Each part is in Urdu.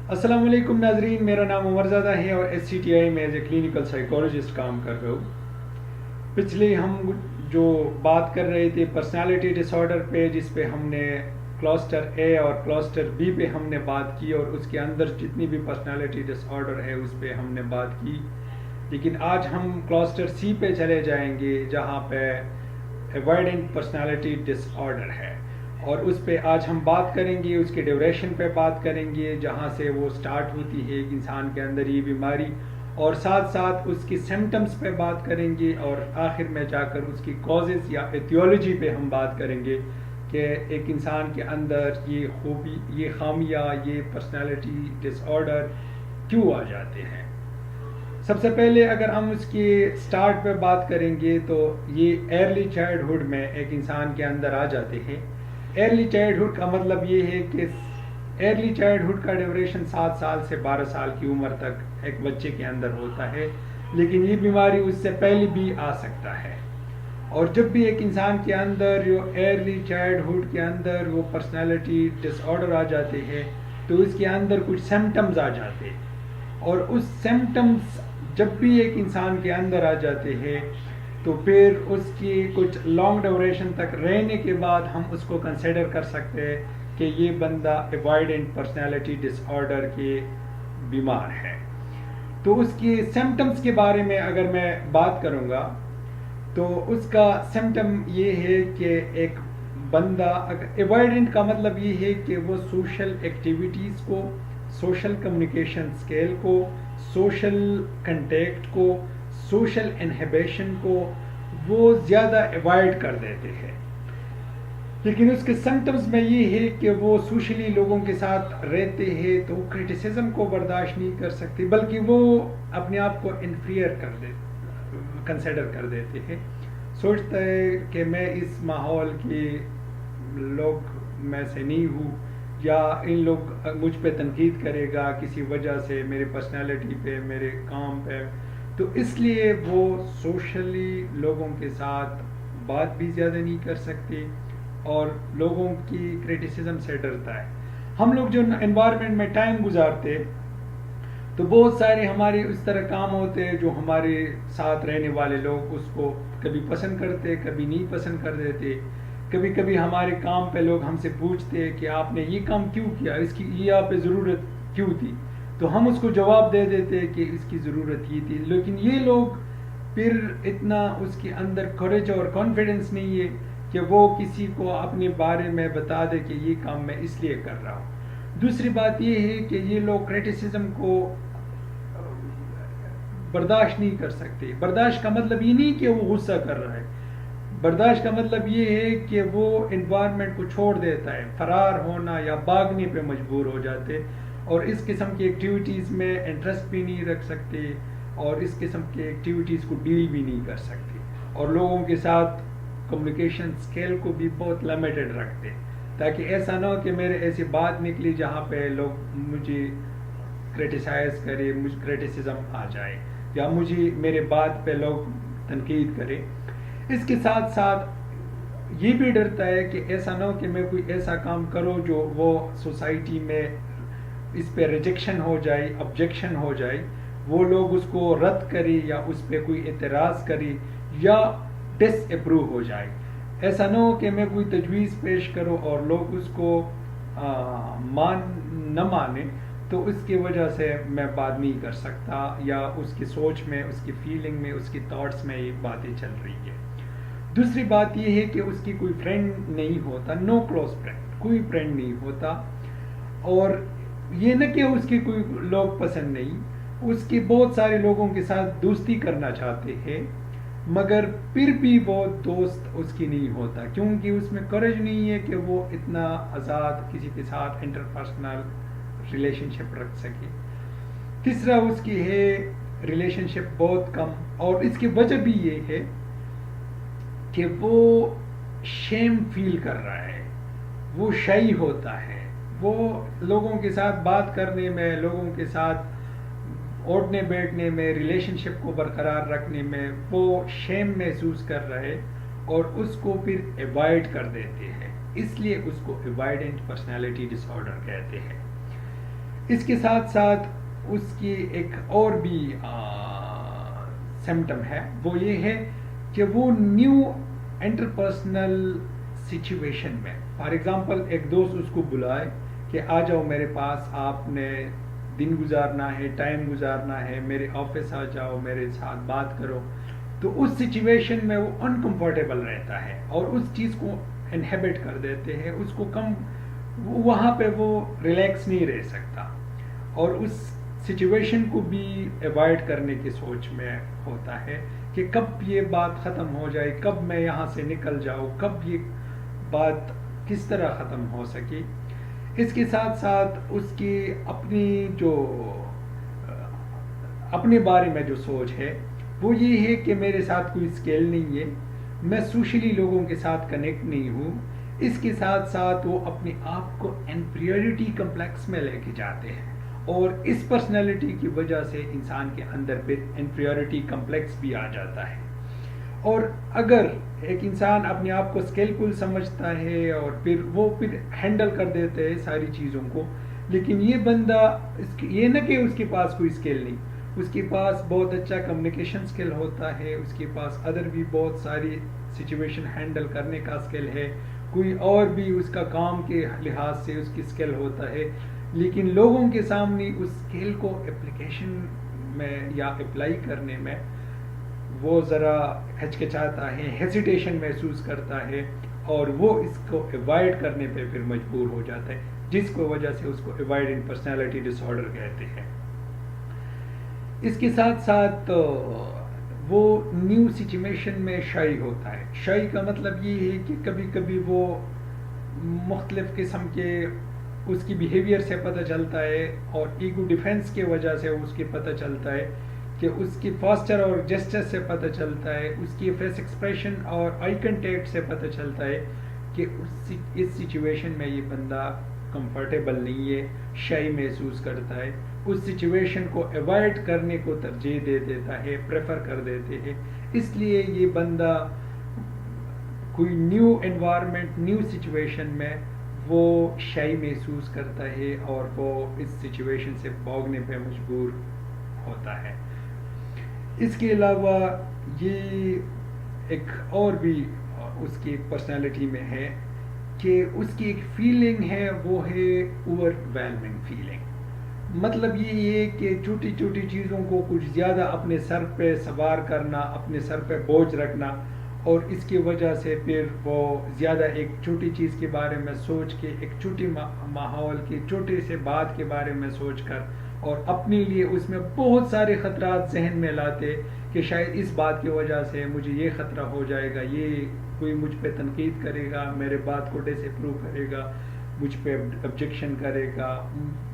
السلام علیکم ناظرین، میرا نام عمر زادہ ہے اور ایس سی ٹی آئی میں ایز اے کلینکل سائیکالوجسٹ کام کر رہا ہوں۔ پچھلے ہم جو بات کر رہے تھے پرسنالٹی ڈس آرڈر پہ، جس پہ ہم نے کلسٹر اے اور کلسٹر بی پہ ہم نے بات کی، اور اس کے اندر جتنی بھی پرسنالٹی ڈس آرڈر ہے اس پہ ہم نے بات کی۔ لیکن آج ہم کلسٹر سی پہ چلے جائیں گے، جہاں پہ ایوائڈنٹ پرسنالٹی ڈس آرڈر ہے، اور اس پہ آج ہم بات کریں گے، اس کے ڈیوریشن پہ بات کریں گے، جہاں سے وہ سٹارٹ ہوتی ہے ایک انسان کے اندر یہ بیماری، اور ساتھ ساتھ اس کی سمٹمز پہ بات کریں گے، اور آخر میں جا کر اس کی کازز یا ایتیولوجی پہ ہم بات کریں گے کہ ایک انسان کے اندر یہ خوبی، یہ خامیاں، یہ پرسنالٹی ڈس آرڈر کیوں آ جاتے ہیں۔ سب سے پہلے اگر ہم اس کی سٹارٹ پہ بات کریں گے تو یہ ارلی چائلڈہڈ میں ایک انسان کے اندر آ جاتے ہیں۔ ارلی چائلڈہڈ کا مطلب یہ ہے کہ ارلی چائلڈہڈ کا ڈیوریشن 7 سال سے 12 سال کی عمر تک ایک بچے کے اندر ہوتا ہے، لیکن یہ بیماری اس سے پہلے بھی آ سکتا ہے۔ اور جب بھی ایک انسان کے اندر جو ارلی چائلڈہڈ کے اندر وہ پرسنالٹی ڈس آرڈر آ جاتے ہیں تو اس کے اندر کچھ سمٹمز آ جاتے ہیں، اور اس سمٹمز جب بھی ایک انسان کے اندر آ جاتے ہیں تو پھر اس کی کچھ لانگ ڈیوریشن تک رہنے کے بعد ہم اس کو کنسیڈر کر سکتے ہیں کہ یہ بندہ ایوائڈنٹ پرسنالٹی ڈس آرڈر کے بیمار ہے۔ تو اس کی سمٹمز کے بارے میں اگر میں بات کروں گا تو اس کا سمٹم یہ ہے کہ ایک بندہ ایوائڈنٹ کا مطلب یہ ہے کہ وہ سوشل ایکٹیویٹیز کو، سوشل کمیونیکیشن اسکیل کو، سوشل کنٹیکٹ کو، سوشل انہیبیشن کو وہ زیادہ ایوائڈ کر دیتے ہیں۔ لیکن اس کے سمٹمز میں یہ ہے کہ وہ سوشلی لوگوں کے ساتھ رہتے ہیں تو وہ کرٹیسزم کو برداشت نہیں کر سکتے، بلکہ وہ اپنے آپ کو انفیریئر کنسیڈر کر دیتے ہیں۔ سوچتا ہے کہ میں اس ماحول کے لوگ میں سے نہیں ہوں، یا ان لوگ مجھ پہ تنقید کرے گا کسی وجہ سے، میرے پرسنالٹی پہ، میرے کام پہ، تو اس لیے وہ سوشلی لوگوں کے ساتھ بات بھی زیادہ نہیں کر سکتے اور لوگوں کی کرٹیسزم سے ڈرتا ہے۔ ہم لوگ جو انوائرمنٹ میں ٹائم گزارتے تو بہت سارے ہمارے اس طرح کام ہوتے ہیں جو ہمارے ساتھ رہنے والے لوگ اس کو کبھی پسند کرتے، کبھی نہیں پسند کر دیتے۔ کبھی کبھی ہمارے کام پہ لوگ ہم سے پوچھتے کہ آپ نے یہ کام کیوں کیا، اس کی یہ آپ پہ ضرورت کیوں تھی، تو ہم اس کو جواب دے دیتے کہ اس کی ضرورت یہ تھی۔ لیکن یہ لوگ پھر اتنا اس کے اندر کریج اور کانفیڈنس نہیں ہے کہ وہ کسی کو اپنے بارے میں بتا دے کہ یہ کام میں اس لیے کر رہا ہوں۔ دوسری بات یہ ہے کہ یہ لوگ کرٹیسزم کو برداشت نہیں کر سکتے۔ برداشت کا مطلب یہ نہیں کہ وہ غصہ کر رہا ہے، برداشت کا مطلب یہ ہے کہ وہ انوائرمنٹ کو چھوڑ دیتا ہے، فرار ہونا یا بھاگنے پہ مجبور ہو جاتے، اور اس قسم کی ایکٹیویٹیز میں انٹرسٹ بھی نہیں رکھ سکتے، اور اس قسم کی ایکٹیویٹیز کو ڈیل بھی نہیں کر سکتے، اور لوگوں کے ساتھ کمیونیکیشن اسکیل کو بھی بہت لمیٹڈ رکھتے، تاکہ ایسا نہ ہو کہ میرے ایسی بات نکلی جہاں پہ لوگ مجھے کرٹیسائز کرے، مجھ کرٹیسزم آ جائے، یا مجھے میرے بات پہ لوگ تنقید کرے۔ اس کے ساتھ ساتھ یہ بھی ڈرتا ہے کہ ایسا نہ ہو کہ میں کوئی ایسا کام کروں جو وہ سوسائٹی میں اس پہ ریجیکشن ہو جائے، آبجیکشن ہو جائے، وہ لوگ اس کو رد کرے یا اس پہ کوئی اعتراض کرے یا ڈس اپروو ہو جائے۔ ایسا نہ ہو کہ میں کوئی تجویز پیش کروں اور لوگ اس کو نہ مانے، تو اس کی وجہ سے میں بات نہیں کر سکتا، یا اس کی سوچ میں، اس کی فیلنگ میں، اس کی تھاٹس میں یہ باتیں چل رہی ہیں۔ دوسری بات یہ ہے کہ اس کی کوئی فرینڈ نہیں ہوتا، نو کلوز فرینڈ، کوئی فرینڈ نہیں ہوتا، اور یہ نہ کہ اس کے کوئی لوگ پسند نہیں، اس کے بہت سارے لوگوں کے ساتھ دوستی کرنا چاہتے ہیں، مگر پھر بھی وہ دوست اس کی نہیں ہوتا، کیونکہ اس میں کریج نہیں ہے کہ وہ اتنا آزاد کسی کے ساتھ انٹرپرسنل ریلیشن شپ رکھ سکے۔ تیسرا اس کی ہے ریلیشن شپ بہت کم، اور اس کی وجہ بھی یہ ہے کہ وہ شیم فیل کر رہا ہے، وہ شائی ہوتا ہے، وہ لوگوں کے ساتھ بات کرنے میں، لوگوں کے ساتھ اٹھنے بیٹھنے میں، ریلیشن شپ کو برقرار رکھنے میں وہ شیم محسوس کر رہے، اور اس کو پھر ایوائڈ کر دیتے ہیں، اس لیے اس کو ایوائڈنٹ پرسنالٹی ڈس آرڈر کہتے ہیں۔ اس کے ساتھ ساتھ اس کی ایک اور بھی سمٹم ہے، وہ یہ ہے کہ وہ نیو انٹرپرسنل سچویشن میں، فار ایگزامپل ایک دوست اس کو بلائے کہ آ جاؤ میرے پاس، آپ نے دن گزارنا ہے، ٹائم گزارنا ہے، میرے آفس آ جاؤ، میرے ساتھ بات کرو، تو اس سچویشن میں وہ انکمفرٹیبل رہتا ہے اور اس چیز کو انہیبٹ کر دیتے ہیں، اس کو کم، وہاں پہ وہ ریلیکس نہیں رہ سکتا اور اس سچویشن کو بھی ایوائڈ کرنے کی سوچ میں ہوتا ہے کہ کب یہ بات ختم ہو جائے، کب میں یہاں سے نکل جاؤں، کب یہ بات کس طرح ختم ہو سکے۔ اس کے ساتھ ساتھ اس کی اپنی جو اپنے بارے میں جو سوچ ہے وہ یہ ہے کہ میرے ساتھ کوئی اسکل نہیں ہے، میں سوشلی لوگوں کے ساتھ کنیکٹ نہیں ہوں۔ اس کے ساتھ ساتھ وہ اپنے آپ کو انفیریورٹی کمپلیکس میں لے کے جاتے ہیں اور اس پرسنالٹی کی وجہ سے انسان کے اندر پھر انفیریورٹی کمپلیکس بھی آ جاتا ہے۔ اور اگر ایک انسان اپنے آپ کو اسکلفل سمجھتا ہے اور پھر ہینڈل کر دیتے ہیں ساری چیزوں کو، لیکن یہ بندہ یہ نہ کہ اس کے پاس کوئی اسکل نہیں، اس کے پاس بہت اچھا کمیونیکیشن اسکل ہوتا ہے، اس کے پاس ادر بھی بہت ساری سچویشن ہینڈل کرنے کا اسکل ہے، کوئی اور بھی اس کا کام کے لحاظ سے اس کی اسکل ہوتا ہے، لیکن لوگوں کے سامنے اس اسکل کو اپلیکیشن میں یا اپلائی کرنے میں وہ ذرا ہچکچاتا ہے، ہیزیٹیشن محسوس کرتا ہے اور وہ اس کو ایوائڈ کرنے پہ پھر مجبور ہو جاتا ہے، جس کو وجہ سے اس کو ایوائڈنگ پرسنالٹی ڈس آرڈر کہتے ہیں۔ اس کے ساتھ ساتھ وہ نیو سچویشن میں شائی ہوتا ہے۔ شائی کا مطلب یہ ہے کہ کبھی کبھی وہ مختلف قسم کے اس کی بیہیویئر سے پتہ چلتا ہے اور ایگو ڈیفینس کی وجہ سے اس کی پتہ چلتا ہے کہ اس کی پاسچر اور جسچر سے پتہ چلتا ہے، اس کی فیس ایکسپریشن اور آئی کنٹیکٹ سے پتہ چلتا ہے کہ اس سچویشن میں یہ بندہ کمفرٹیبل نہیں ہے، شائی محسوس کرتا ہے، اس سچویشن کو ایوائڈ کرنے کو ترجیح دے دیتا ہے، پریفر کر دیتے ہیں۔ اس لیے یہ بندہ کوئی نیو انوائرمنٹ، نیو سچویشن میں وہ شائی محسوس کرتا ہے اور وہ اس سچویشن سے بھاگنے پہ مجبور ہوتا ہے۔ اس کے علاوہ یہ ایک اور بھی اس کی پرسنالٹی میں ہے کہ اس کی ایک فیلنگ ہے، وہ ہے اوور ویلمنگ فیلنگ۔ مطلب یہ ہے کہ چھوٹی چھوٹی چیزوں کو کچھ زیادہ اپنے سر پہ سوار کرنا، اپنے سر پہ بوجھ رکھنا، اور اس کی وجہ سے پھر وہ زیادہ ایک چھوٹی چیز کے بارے میں سوچ کے، ایک چھوٹی ماحول کی چھوٹے سے بات کے بارے میں سوچ کر اور اپنے لیے اس میں بہت سارے خطرات ذہن میں لاتے کہ شاید اس بات کی وجہ سے مجھے یہ خطرہ ہو جائے گا، یہ کوئی مجھ پہ تنقید کرے گا، میرے بات کو ڈس اپروو کرے گا، مجھ پہ آبجیکشن کرے گا،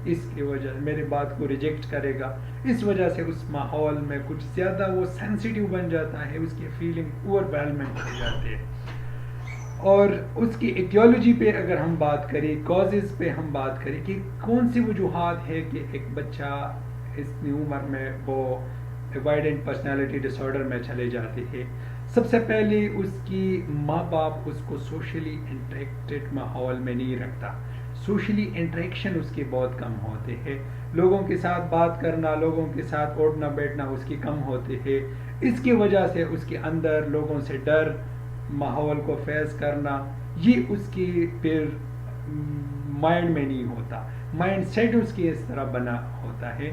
اس کی وجہ میرے بات کو ریجیکٹ کرے گا۔ اس وجہ سے اس ماحول میں کچھ زیادہ وہ سینسیٹیو بن جاتا ہے، اس کی فیلنگ اوور ویلمنٹ ہو جاتے ہیں۔ اور اس کی ایٹیولوجی پہ اگر ہم بات کریں، کازز پہ ہم بات کریں کہ کون سی وجوہات ہے کہ ایک بچہ اس عمر میں وہ ایوائڈنٹ پرسنالٹی ڈس آرڈر میں چلے جاتے ہیں۔ سب سے پہلے اس کی ماں باپ اس کو سوشلی انٹریکٹڈ ماحول میں نہیں رکھتا، سوشلی انٹریکشن اس کے بہت کم ہوتے ہیں، لوگوں کے ساتھ بات کرنا، لوگوں کے ساتھ اٹھنا بیٹھنا اس کی کم ہوتے ہیں۔ اس کی وجہ سے اس کے اندر لوگوں سے ڈر، ماحول کو فیس کرنا، یہ اس کی پھر مائنڈ میں نہیں ہوتا، مائنڈ سیٹ اس کی اس طرح بنا ہوتا ہے۔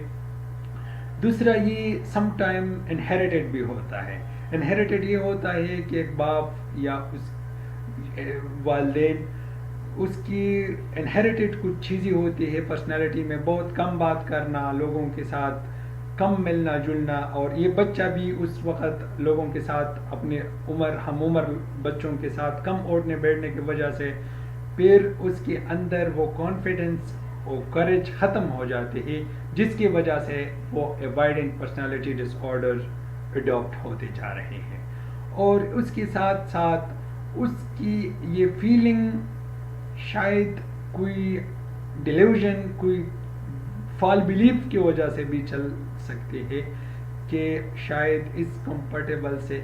دوسرا یہ سم ٹائم انہیریٹڈ بھی ہوتا ہے۔ انہیریٹڈ یہ ہوتا ہے کہ ایک باپ یا اس والدین اس کی انہیریٹڈ کچھ چیزیں ہوتی ہے پرسنالٹی میں، بہت کم بات کرنا، لوگوں کے ساتھ کم ملنا جلنا، اور یہ بچہ بھی اس وقت لوگوں کے ساتھ اپنے ہم عمر بچوں کے ساتھ کم اٹھنے بیٹھنے کی وجہ سے پھر اس کے اندر وہ کانفیڈنس اور کریج ختم ہو جاتے ہیں، جس کی وجہ سے وہ ایوائڈنٹ پرسنالٹی ڈس آرڈر اڈاپٹ ہوتے جا رہے ہیں۔ اور اس کے ساتھ ساتھ اس کی یہ فیلنگ شاید کوئی ڈیلیوژن، کوئی فال بلیف کی وجہ سے بھی چل سکتے ہیں کہ شاید اس کمفرٹیبل سے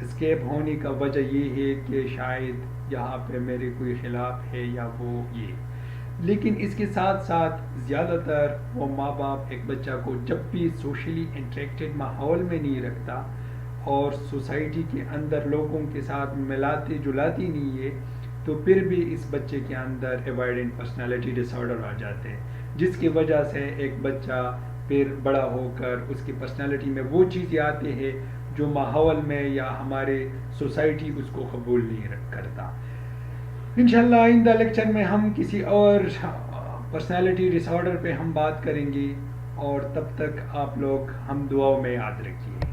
اسکیپ ہونے کا وجہ یہ ہے کہ شاید یہاں پہ میرے کوئی خلاف ہے یا وہ یہ، لیکن اس کے ساتھ ساتھ زیادہ تر وہ ماں باپ ایک بچہ کو جب بھی سوشلی انٹریکٹڈ ماحول میں نہیں رکھتا اور سوسائٹی کے اندر لوگوں کے ساتھ ملاتی جلاتی نہیں ہے تو پھر بھی اس بچے کے اندر ایوائڈنٹ پرسنالٹی ڈس آرڈر آ جاتے ہیں، جس کی وجہ سے ایک بچہ پھر بڑا ہو کر اس کی پرسنالٹی میں وہ چیزیں آتی ہے جو ماحول میں یا ہمارے سوسائٹی اس کو قبول نہیں کرتا۔ انشاءاللہ آئندہ لیکچر میں ہم کسی اور پرسنالٹی ڈس آرڈر پہ ہم بات کریں گے، اور تب تک آپ لوگ ہم دعاؤں میں یاد رکھیے۔